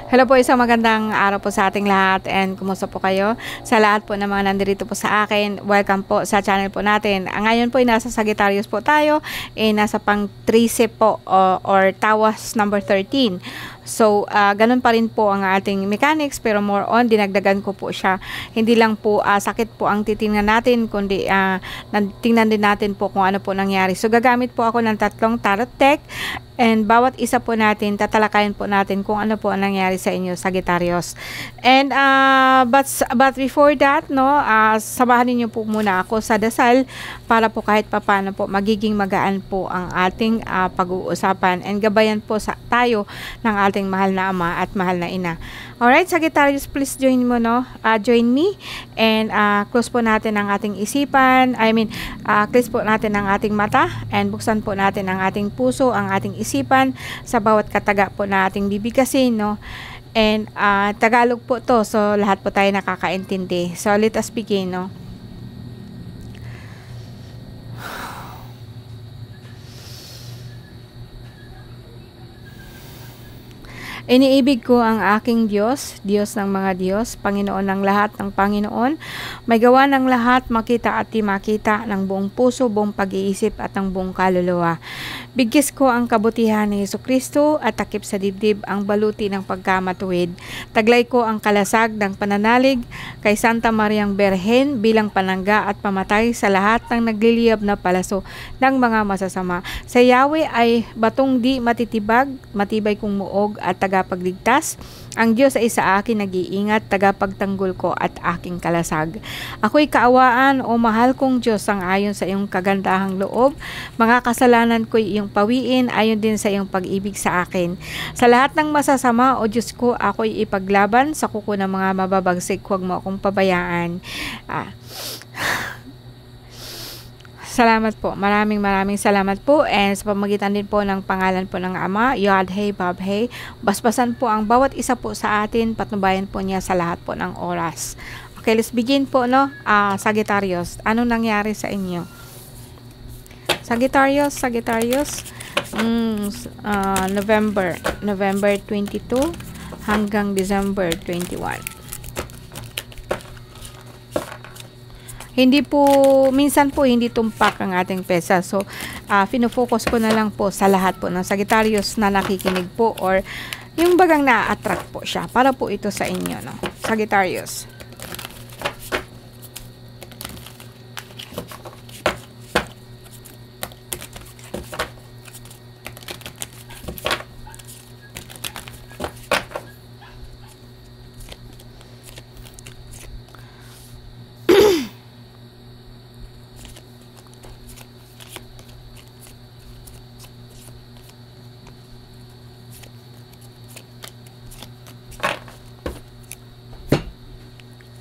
Hello po, isang magandang araw po sa ating lahat and kumusta po kayo? Sa lahat po ng mga nandito po sa akin, welcome po sa channel po natin. Ngayon po ay nasa Sagittarius po tayo, nasa pang 13 po or tawas number 13. So, ganun pa rin po ang ating mechanics pero more on, dinagdagan ko po siya. Hindi lang po sakit po ang titingnan natin, kundi tingnan din natin po kung ano po nangyari. So, gagamit po ako ng tatlong tarot deck and bawat isa po natin, tatalakayin po natin kung ano po ang nangyari sa inyo, Sagittarius. And, but before that, no, samahan niyo po muna ako sa dasal para po kahit papano po magiging magaan po ang ating pag-uusapan and gabayan po tayo ng ating mahal na ama at mahal na ina. Alright, Sagittarius, please join mo, no? Join me and close po natin ang ating isipan. Close po natin ang ating mata and buksan po natin ang ating puso, ang ating isipan sa bawat kataga po na ating bibigasin, no? And Tagalog po to, so lahat po tayo nakakaintindi. So let us begin, no? Iniibig ko ang aking Diyos, Diyos ng mga Diyos, Panginoon ng lahat ng Panginoon, may gawa ng lahat, makita at di makita, ng buong puso, buong pag-iisip at ng buong kaluluwa. Bigkis ko ang kabutihan ni Jesucristo at takip sa dibdib ang baluti ng pagkamatuwid. Taglay ko ang kalasag ng pananalig kay Santa Mariang Berhen bilang panangga at pamatay sa lahat ng nagliliyab na palaso ng mga masasama. Sa Yahweh ay batong di matitibag, matibay kong muog at tagapagligtas. Ang Diyos ay sa akin nag-iingat, tagapagtanggol ko at aking kalasag. Ako'y kaawaan o mahal kong Diyos ang ayon sa iyong kagandahang loob. Mga kasalanan ko'y iyong pawiin ayon din sa iyong pag-ibig sa akin. Sa lahat ng masasama o Diyos ko, ako'y ipaglaban sa kuko ng mga mababagsik. Huwag mo akong pabayaan. Salamat po. Maraming salamat po. And sa pamagitan din po ng pangalan po ng Ama, Yod-Heh, Vav-Heh, basbasan po ang bawat isa po sa atin, patnubayan po niya sa lahat po ng oras. Okay, let's begin po, no? Sagittarius, ano nangyari sa inyo? Sagittarius, November 22 hanggang December 21. Hindi po, minsan po hindi tumpak ang ating pesa. So, fino-focus ko na lang po sa lahat po ng Sagittarius na nakikinig po or yung bagang na-attract po siya. Para po ito sa inyo, no? Sagittarius.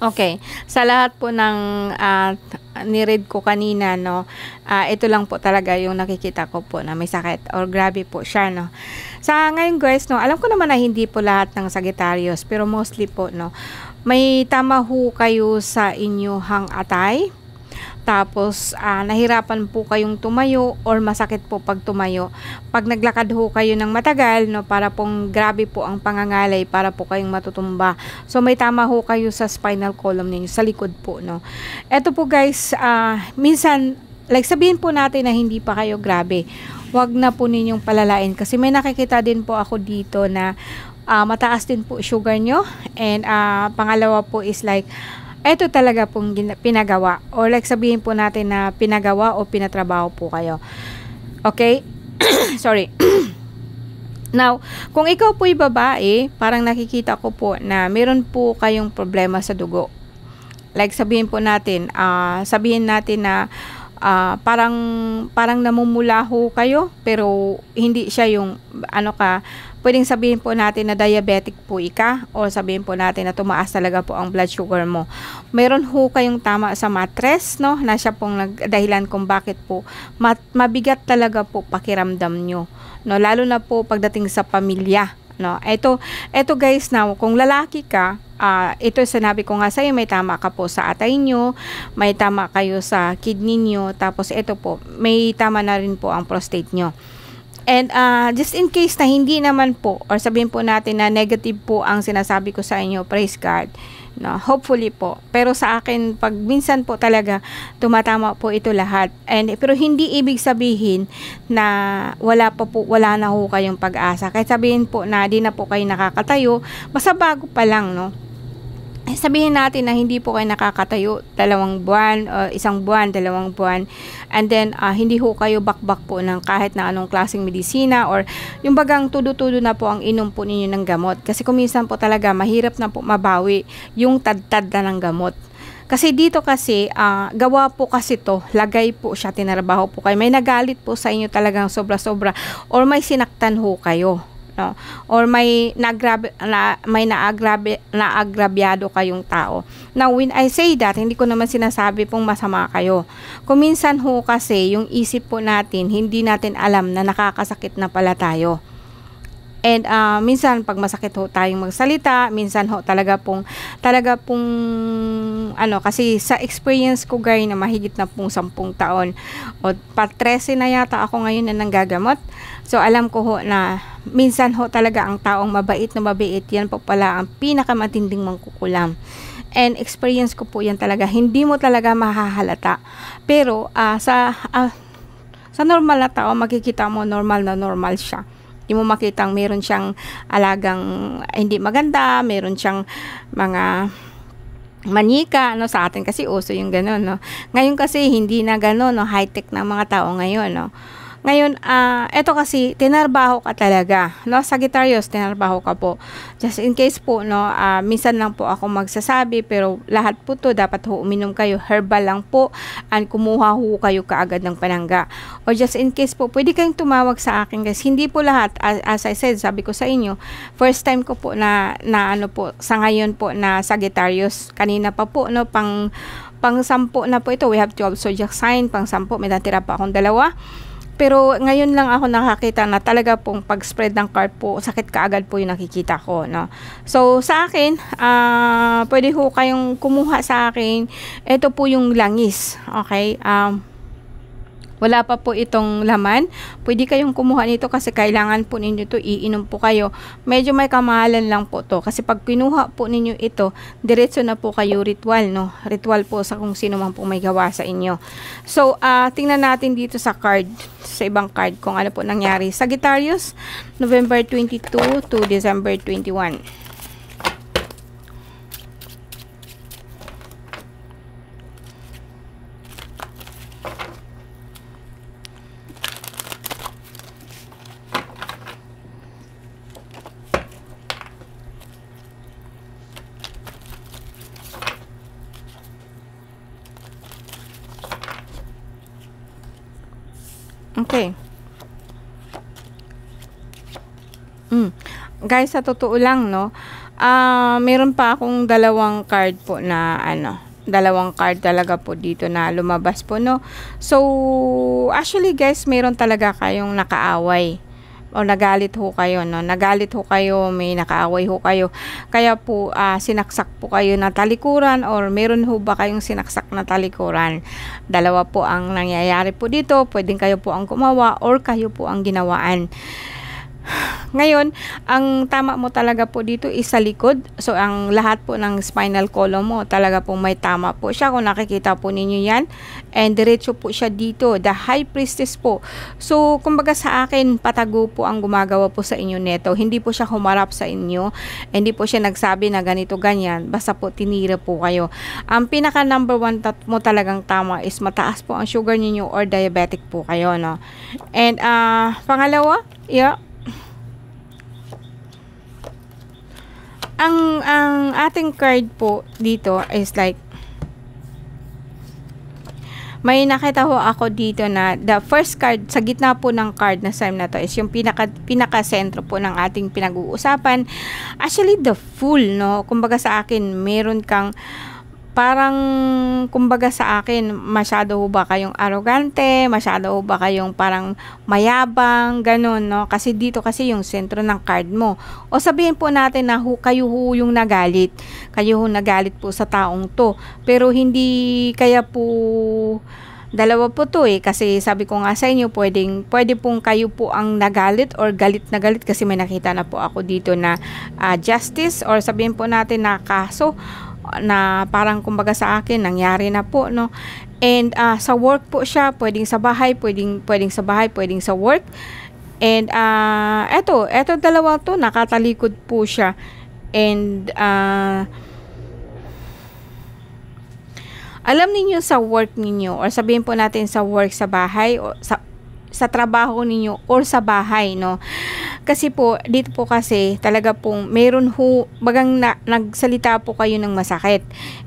Okay, sa lahat po ng ni-read ko kanina, no, ito lang po talaga yung nakikita ko po na may sakit or grabe po siya, no. Sa ngayon guys, no, alam ko naman na hindi po lahat ng Sagittarius, pero mostly po, no, may tama ho kayo sa inyong atay. Tapos, nahirapan po kayong tumayo or masakit po pag tumayo. Pag naglakad ho kayo ng matagal, no, para pong grabe po ang pangangalay para po kayong matutumba. So, may tama ho kayo sa spinal column ninyo, sa likod po, no. Eto po guys, minsan, like sabihin po natin na hindi pa kayo grabe. Wag na po ninyong palalain kasi may nakikita din po ako dito na mataas din po sugar nyo. And pangalawa po is like, eto talaga pong pinagawa or like sabihin po natin na pinagawa o pinatrabaho po kayo. Okay? Sorry. Now, kung ikaw po'y babae, parang nakikita ko po na meron po kayong problema sa dugo. Like sabihin po natin, na parang namumula ho kayo pero hindi siya yung pwedeng sabihin po natin na diabetic po ika o sabihin po natin na tumaas talaga po ang blood sugar mo. Meron ho kayong tama sa mattress, no, na siya pong nagdahilan kung bakit po mabigat talaga po pakiramdam nyo, no, lalo na po pagdating sa pamilya, no. Ito guys, now kung lalaki ka, ito sinabi ko nga sa'yo, may tama ka po sa atay nyo, may tama kayo sa kidney nyo, tapos ito po, may tama na rin po ang prostate nyo. And just in case na hindi naman po, or sabihin po natin na negative po ang sinasabi ko sa inyo, praise God. No, hopefully po. Pero sa akin, pag minsan po talaga, tumatama po ito lahat. Pero hindi ibig sabihin na wala na ho kayong pag-asa. Kahit sabihin po na di na po kayo nakakatayo, basta bago pa lang, no? Sabihin natin na hindi po kayo nakakatayo 2 buwan, 1 buwan, 2 buwan, and then hindi ho kayo bakbak po ng kahit na anong klaseng medisina, or yung bagang tudo-tudo na po ang inom po ninyo ng gamot. Kasi kuminsan po talaga mahirap na po mabawi yung tad-tad na ng gamot. Kasi dito kasi, gawa po kasi to, lagay po siya, tinarabaho po kayo. May nagalit po sa inyo talagang sobra-sobra, or may sinaktan ho kayo. No? Or may naagrabyado kayong tao. Now, when I say that, hindi ko naman sinasabi pong masama kayo. Kuminsan ho kasi, yung isip po natin, hindi natin alam na nakakasakit na pala tayo. And minsan pag masakit ho tayong magsalita, minsan ho talaga pong kasi sa experience ko guys na mahigit na pong 10 taon o pa 13 na yata ako ngayon na nanggagamot. So alam ko ho na minsan ho talaga ang taong mabait na mabait, yan po pala ang pinakamatinding mangkukulam. And experience ko po yan talaga, hindi mo talaga mahahalata. Pero sa normal na tao, makikita mo normal na normal siya. Hindi mo makitang meron siyang alagang hindi maganda, meron siyang mga manika, no? Sa atin kasi uso yung gano'n, no? Ngayon kasi hindi na gano'n, no? High-tech na mga tao ngayon, no? Ngayon, eto kasi, tinarbaho ka talaga, no? Sagittarius, tinarbaho ka po. Just in case po, no, minsan lang po ako magsasabi, pero lahat po to, dapat ho uminom kayo, herbal lang po, and kumuha ho kayo kaagad ng panangga. Or just in case po, pwede kayong tumawag sa akin, guys. Hindi po lahat, as I said, sabi ko sa inyo, first time ko po na ano po, sa ngayon po na Sagittarius, kanina pa po, no, pang 10 na po ito, we have 12 zodiac sign, pang 10, may natira pa akong 2. Pero ngayon lang ako nakakita na talaga pong pag-spread ng card po, sakit kaagad po yung nakikita ko, no? So, sa akin, pwede ho kayong kumuha sa akin. Ito po yung langis, okay? Wala pa po itong laman. Pwede kayong kumuha nito kasi kailangan po ninyo to iinom po kayo. Medyo may kamahalan lang po to kasi pag kinuha po ninyo ito, diretso na po kayo ritual, no? Ritual po sa kung sino man po may gawa sa inyo. So, tingnan natin dito sa card, sa ibang card kung ano po nangyari. Sagittarius, November 22 to December 21. Okay. Guys, sa totoo lang, no, meron pa akong 2 card po na 2 card talaga po dito na lumabas po, no. So, actually guys, meron talaga kayong nakaaway o nagalit ho kayo, no? Nagalit ho kayo, may nakaaway ho kayo. Kaya po, sinaksak po kayo na talikuran, or meron ho ba kayong sinaksak na talikuran? 2 po ang nangyayari po dito. Pwedeng kayo po ang gumawa or kayo po ang ginawaan. Ngayon, ang tama mo talaga po dito is sa likod. So, ang lahat po ng spinal column mo, talaga po may tama po siya. Kung nakikita po ninyo yan. And diretso po siya dito. The High Priestess po. So, kumbaga sa akin, patago po ang gumagawa po sa inyo neto. Hindi po siya humarap sa inyo. Hindi po siya nagsabi na ganito, ganyan. Basta po tinira po kayo. Ang pinaka number 1 mo talagang tama is mataas po ang sugar ninyo or diabetic po kayo, no? And, pangalawa, yeah. Ang ating card po dito is like, may nakita ho ako dito na the first card sa gitna po ng card na time na to is yung pinaka sentro po ng ating pinag-uusapan. Actually, the Fool, no? Kumbaga sa akin, meron kang parang, kumbaga sa akin, masyado ho ba kayong arrogante, masyado ho ba kayong parang mayabang, ganun, no? Kasi dito kasi yung sentro ng card mo. O sabihin po natin na kayo ho yung nagalit. Kayo ho nagalit po sa taong to. Pero hindi kaya po dalawa po to kasi sabi ko nga sa inyo, pwede pong kayo po ang nagalit or galit na galit kasi may nakita na po ako dito na justice or sabihin po natin na kaso na parang kumbaga sa akin nangyari na po, no? And sa work po siya, pwedeng sa bahay, pwedeng sa bahay, pwedeng sa work. And eto dalawa to, nakatalikod po siya. And alam niyo sa work ninyo or sabihin po natin sa work sa bahay o sa trabaho ninyo or sa bahay, no? Kasi po dito po kasi talaga pong meron bagang nagsalita po kayo ng masakit.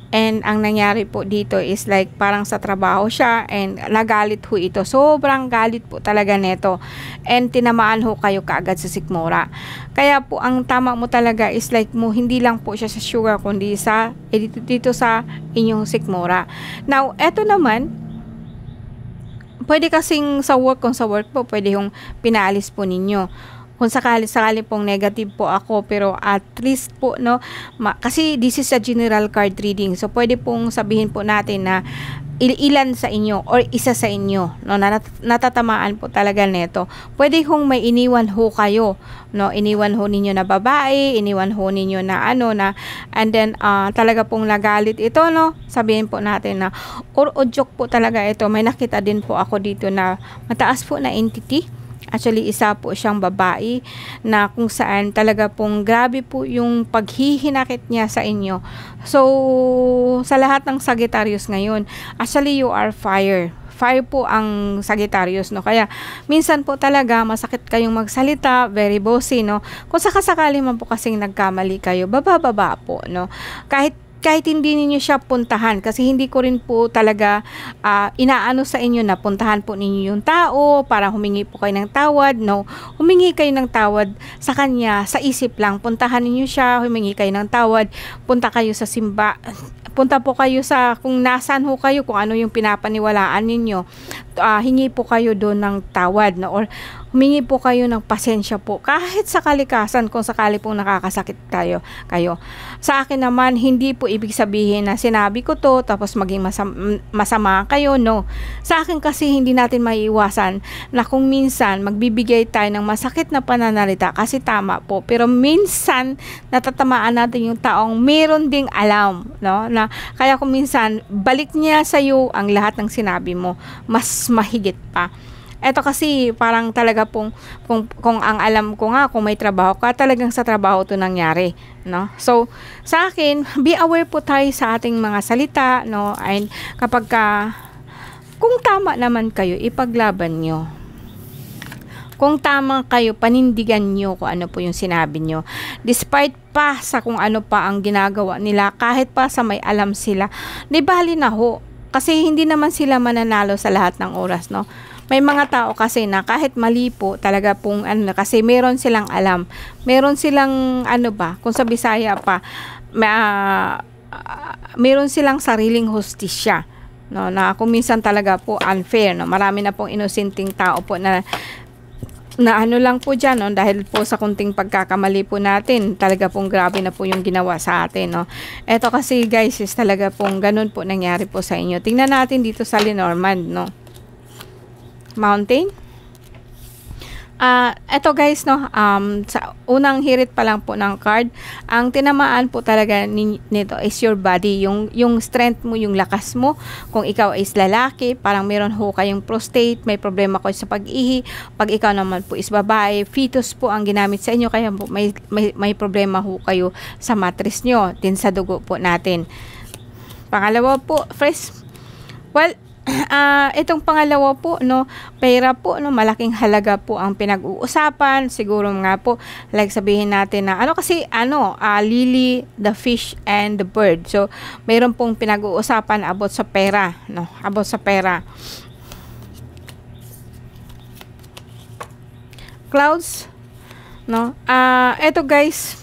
And ang nangyari po dito is like parang sa trabaho siya and nagalit ho ito. Sobrang galit po talaga neto. And tinamaan ho kayo kaagad sa sikmura. Kaya po ang tama mo talaga is like hindi lang po siya sa sugar kundi dito sa inyong sikmura. Now, eto naman, pwede kasing sa work, kung sa work po, pwede yung pinaalis po ninyo. Kung sakali pong negative po ako, pero at least po, no, kasi this is a general card reading. So, pwede pong sabihin po natin na ilan sa inyo or isa sa inyo, no, natatamaan po talaga neto. Pwede hong may iniwan ho kayo, no, iniwan ho ninyo na babae, iniwan ho ninyo na and then talaga pong nagalit ito, no, sabihin po natin na or joke po talaga ito. May nakita din po ako dito na mataas po na entity. Actually, isa po siyang babae na kung saan talaga pong grabe po yung paghihinakit niya sa inyo. So, sa lahat ng Sagittarius ngayon, actually you are fire. Fire po ang Sagittarius, no? Kaya, minsan po talaga masakit kayong magsalita, very bossy, no? Kung sakasakali man po kasing nagkamali kayo, baba po, no? Kahit hindi niyo siya puntahan, kasi hindi ko rin po talaga inaano sa inyo na puntahan po ninyo yung tao para humingi po kayo ng tawad. No, humingi kayo ng tawad sa kanya sa isip lang. Puntahan niyo siya, humingi kayo ng tawad, punta kayo sa simba, punta po kayo sa kung nasaan ho kayo, kung ano yung pinapaniwalaan ninyo, hingi po kayo doon ng tawad, no? Or humingi po kayo ng pasensya po kahit sa kalikasan kung sakali pong nakakasakit kayo. Sa akin naman, hindi po ibig sabihin na sinabi ko to tapos maging masama kayo, no. Sa akin kasi hindi natin maiiwasan na kung minsan magbibigay tayo ng masakit na pananalita kasi tama po, pero minsan natatamaan natin yung taong meron ding alam, no, na kaya kung minsan balik niya sa iyo ang lahat ng sinabi mo, mas mahigit pa. Eto kasi parang talaga pong kung ang alam ko nga, kung may trabaho ka, talagang sa trabaho to nangyari, no? So, sa akin, be aware po tayo sa ating mga salita, no? And kapag kung tama naman kayo, ipaglaban nyo. Kung tama kayo, panindigan nyo kung ano po yung sinabi nyo. Despite pa sa kung ano pa ang ginagawa nila, kahit pa sa may alam sila, di bali na ho. Kasi hindi naman sila mananalo sa lahat ng oras, no? May mga tao kasi na kahit mali po, talaga pong kasi meron silang alam. Meron silang kung sa Bisaya pa, meron silang sariling hustisya, no, na kung minsan talaga po unfair, no. Marami na pong inosenteng tao po na lang po dyan, no, dahil po sa kunting pagkakamali po natin, talaga pong grabe na po yung ginawa sa atin, no. Eto kasi guys, is talaga pong ganun po nangyari po sa inyo. Tingnan natin dito sa Lenormand, no. Mountain. Eto guys, no, sa unang hirit pa lang po ng card, ang tinamaan po talaga nito is your body, yung strength mo, yung lakas mo. Kung ikaw is lalaki, parang meron ho kayong prostate, may problema ko sa pag-ihi. Pag ikaw naman po is babae, fetus po ang ginamit sa inyo, kaya po may problema ho kayo sa matris nyo, din sa dugo po natin. Pangalawa po, itong pangalawa po, no, pera po, no, malaking halaga po ang pinag-uusapan. Siguro nga po, like sabihin natin na, Lily, the fish, and the bird. So, mayroon pong pinag-uusapan about sa pera, no, about sa pera. Clouds, no, eto guys,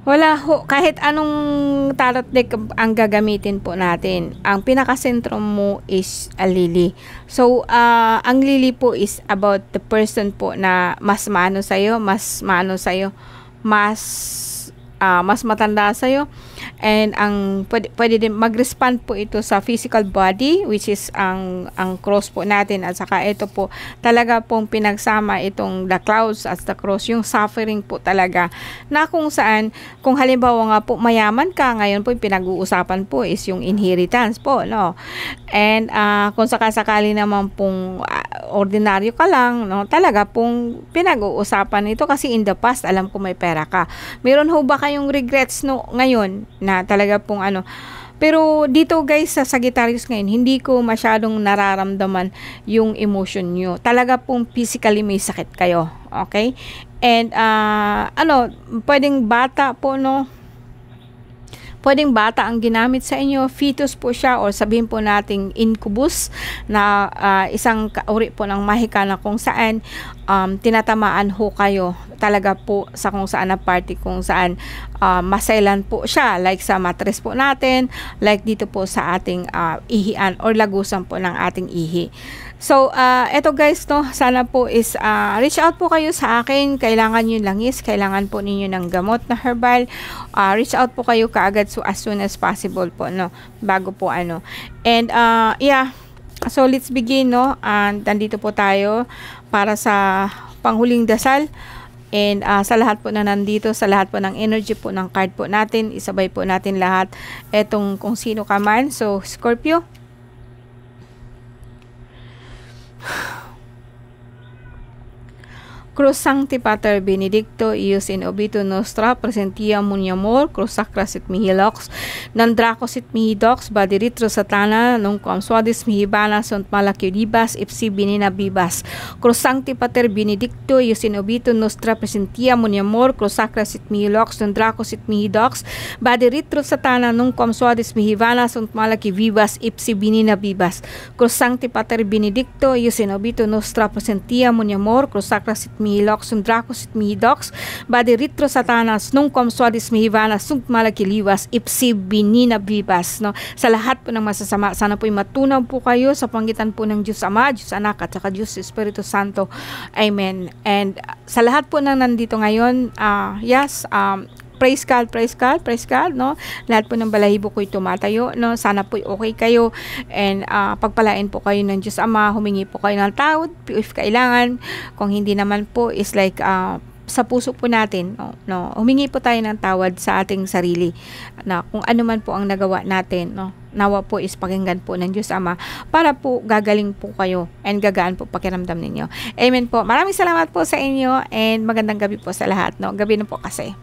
wala ho, kahit anong tarot deck ang gagamitin po natin, ang pinakasentro mo is a lily. So, ang lily po is about the person po na mas matanda sa'yo, And pwede din mag-respond po ito sa physical body, which is ang cross po natin, at saka ito po talaga pong pinagsama itong the clouds at the cross, yung suffering po talaga, na kung saan, kung halimbawa nga po mayaman ka, ngayon po yung pinag-uusapan po is yung inheritance po, no? And kung sakasakali naman pong ordinaryo ka lang, no, talaga pong pinag-uusapan ito kasi in the past alam ko may pera ka. Meron ho ba kayong regrets no ngayon na talaga pong pero dito guys sa Sagittarius ngayon, hindi ko masyadong nararamdaman yung emotion nyo. Talaga pong physically may sakit kayo, okay? And pwedeng bata po, no, pwedeng bata ang ginamit sa inyo, fetus po siya, or sabihin po nating incubus, na isang uri po ng mahika na kung saan tinatamaan ho kayo talaga po sa kung saan na party, kung saan masailan po siya, like sa mattress po natin, like dito po sa ating ihian or lagusan po ng ating ihi. So, eto guys, no, sana po is reach out po kayo sa akin. Kailangan nyo langis, kailangan po ninyo ng gamot na herbal. Reach out po kayo kaagad, so as soon as possible po, no, bago po And yeah, so let's begin, no. And nandito po tayo para sa panghuling dasal. And sa lahat po na nandito, sa lahat po ng energy po ng card po natin, isabay po natin lahat etong kung sino ka man. So, Scorpio, Cruz Sancti Pater Benedicto, ius in obito nostra, presentia muniamor, Cruz Sacra sit mihi lox, nandraco sit mihi dox, badiritro satana, nunquam suadis mihi bana, sunt malacudibas, ipsi binina bibas. Cruz Sancti Pater Benedicto, ius in obito nostra, presentia muniamor, Cruz Sacra sit mihi lox, nandraco sit mihi dox, badiritro satana, nunquam suadis mihi bana, sunt malacudibas, ipsi binina bibas. Cruz Sancti Pater Benedicto, ius in obito nostra, presentia muniamor, Cruz Sacra sit mihilox, sundraco sit mihidox, badi ritro satanas, nungkom swadis mihivanas, sunk malakiliwas, ipsi binina bibas, no? Sa lahat po ng masasama, sana po'y matunaw po kayo sa panggitan po ng Diyos Ama, Diyos Anak, at saka Diyos Espiritu Santo. Amen. And sa lahat po ng nandito ngayon, yes, praise God, praise God, praise God, no? Lahat po ng balahibo ko'y tumatayo, no? Sana po'y okay kayo, and pagpalain po kayo ng Diyos Ama, humingi po kayo ng tawad if kailangan. Kung hindi naman po, is like sa puso po natin, no? Humingi po tayo ng tawad sa ating sarili, na kung ano man po ang nagawa natin, no? Nawa po is pakinggan po ng Diyos Ama para po gagaling po kayo and gagaan po pakiramdam ninyo. Amen po. Maraming salamat po sa inyo, and magandang gabi po sa lahat, no? Gabi na po kasi.